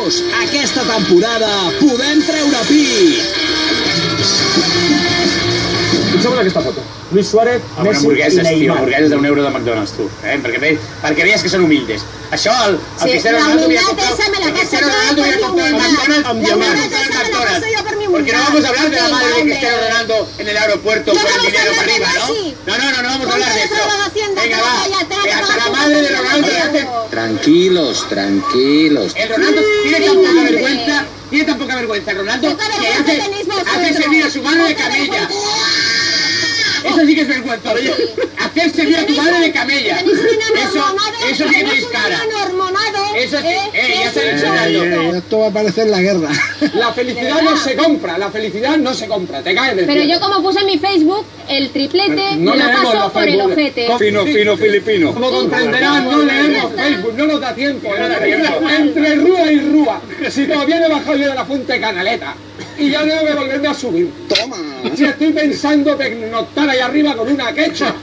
Tranquilos, aquesta temporada podem treure pit. Fixeu-vos aquesta foto. Luis Suárez, Messi i Neymar. Hamburgueses d'1 euro de McDonald's, tu. Perquè veies que són humildes. Això, el Cristiano Ronaldo havia comprat... Cristiano Ronaldo havia comprat el McDonald's amb diamantes. Porque no vamos a hablar de la madre de Cristiano Ronaldo en el aeropuerto con el dinero para arriba, ¿no? No vamos a hablar de eso. Venga, va. Que hasta la madre de Ronaldo le hace... Tranquilos, tranquilos. El Ronaldo tiene tan poca vergüenza, Ronaldo, que hace servir a su madre de camella. Eso sí que es vergüenza, oye. Hacer servir a tu madre de camella. Eso sí que tenéis cara. Eso sí, ya está enseñando. Esto va a parecer la guerra. La felicidad no se compra, la felicidad no se compra, te caes del Pero cielo. yo como puse en mi Facebook, el triplete No me lo leemos paso los por el Facebook. ojete. Fino filipino. Como comprenderán, no leemos Facebook, no nos da tiempo. Entre rúa y rúa. Si todavía no he bajado yo de la Fuente Canaleta. Y ya tengo que volverme a subir. Toma. Si estoy pensando pernoctar ahí arriba con una quecha.